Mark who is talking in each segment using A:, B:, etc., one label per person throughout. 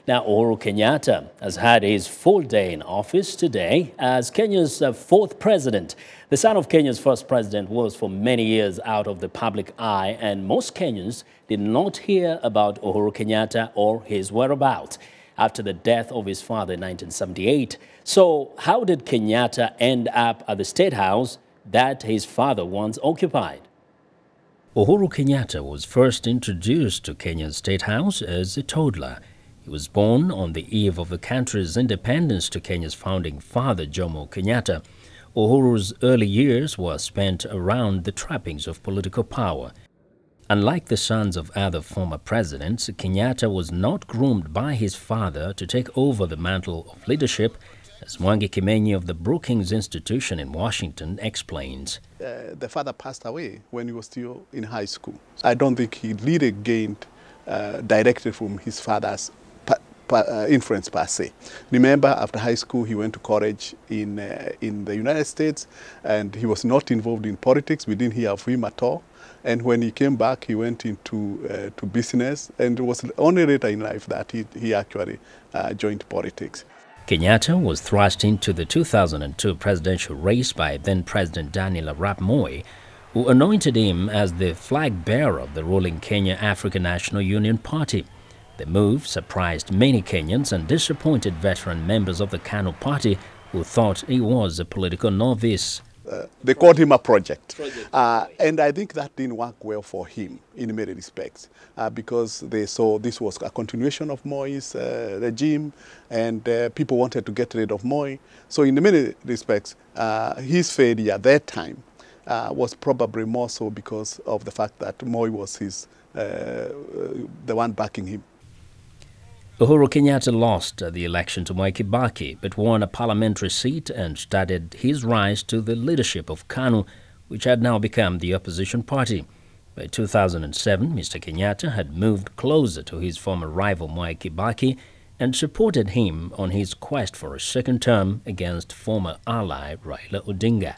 A: Now, Uhuru Kenyatta has had his full day in office today as Kenya's fourth president. The son of Kenya's first president was for many years out of the public eye, and most Kenyans did not hear about Uhuru Kenyatta or his whereabouts after the death of his father in 1978. So how did Kenyatta end up at the State House that his father once occupied? Uhuru Kenyatta was first introduced to Kenya's State House as a toddler. He was born on the eve of the country's independence to Kenya's founding father, Jomo Kenyatta. Uhuru's early years were spent around the trappings of political power. Unlike the sons of other former presidents, Kenyatta was not groomed by his father to take over the mantle of leadership, as Mwangi Kimenyi of the Brookings Institution in Washington explains.
B: The father passed away when he was still in high school. I don't think he really gained directly from his father's influence per se. Remember, after high school, he went to college in the United States, and he was not involved in politics. We didn't hear of him at all. And when he came back, he went into to business, and it was only later in life that he actually joined politics.
A: Kenyatta was thrust into the 2002 presidential race by then-President Daniel Arap Moi, who anointed him as the flag bearer of the ruling Kenya African National Union Party. The move surprised many Kenyans and disappointed veteran members of the KANU party who thought he was a political novice.
B: They called him a project. And I think that didn't work well for him in many respects because they saw this was a continuation of Moi's regime, and people wanted to get rid of Moi. So in many respects, his failure at that time was probably more so because of the fact that Moi was the one backing him.
A: Uhuru Kenyatta lost the election to Mwai Kibaki, but won a parliamentary seat and started his rise to the leadership of KANU, which had now become the opposition party. By 2007, Mr. Kenyatta had moved closer to his former rival Mwai Kibaki and supported him on his quest for a second term against former ally Raila Odinga.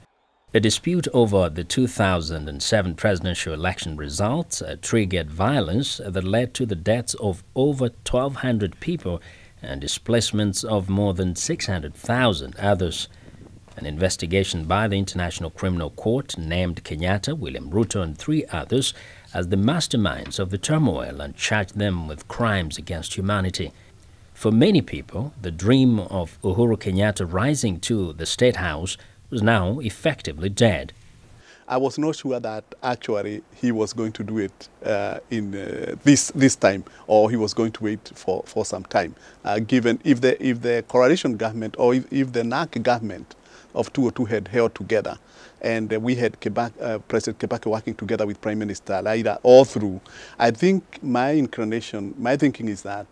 A: A dispute over the 2007 presidential election results triggered violence that led to the deaths of over 1,200 people and displacements of more than 600,000 others. An investigation by the International Criminal Court named Kenyatta, William Ruto and 3 others as the masterminds of the turmoil and charged them with crimes against humanity. For many people, the dream of Uhuru Kenyatta rising to the State House was now effectively dead.
B: I was not sure that actually he was going to do it in this time, or he was going to wait for some time. Given if the coalition government or if the NAC government of 2002 had held together, and we had President Kibaki working together with Prime Minister Raila all through, I think my thinking is that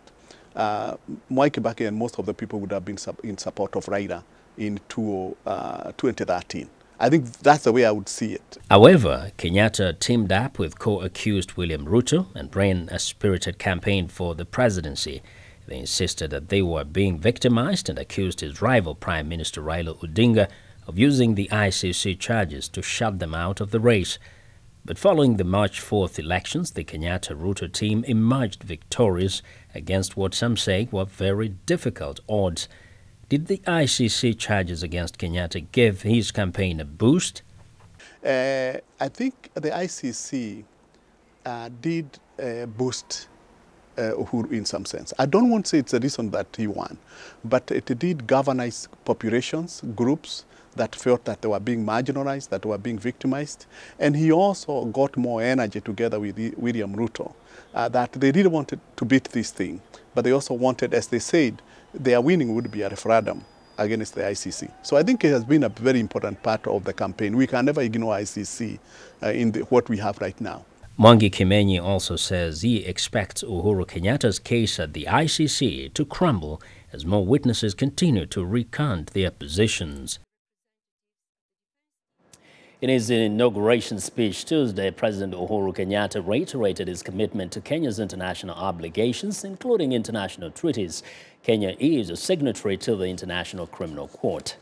B: Mwai Kibaki and most of the people would have been in support of Raila in 2013. I think that's the way I would see it.
A: However, Kenyatta teamed up with co-accused William Ruto and ran a spirited campaign for the presidency. They insisted that they were being victimized and accused his rival Prime Minister Raila Odinga of using the ICC charges to shut them out of the race. But following the March 4th elections, the Kenyatta-Ruto team emerged victorious against what some say were very difficult odds. Did the ICC charges against Kenyatta give his campaign a boost?
B: I think the ICC did boost Uhuru in some sense. I don't want to say it's the reason that he won, but it did galvanize populations, groups that felt that they were being marginalized, that they were being victimized. And he also got more energy together with William Ruto, that they really wanted to beat this thing, but they also wanted, as they said, their winning would be a referendum against the ICC. So I think it has been a very important part of the campaign. We can never ignore ICC in what we have right now.
A: Mwangi Kimenyi also says he expects Uhuru Kenyatta's case at the ICC to crumble as more witnesses continue to recount their positions. In his inauguration speech Tuesday, President Uhuru Kenyatta reiterated his commitment to Kenya's international obligations, including international treaties. Kenya is a signatory to the International Criminal Court.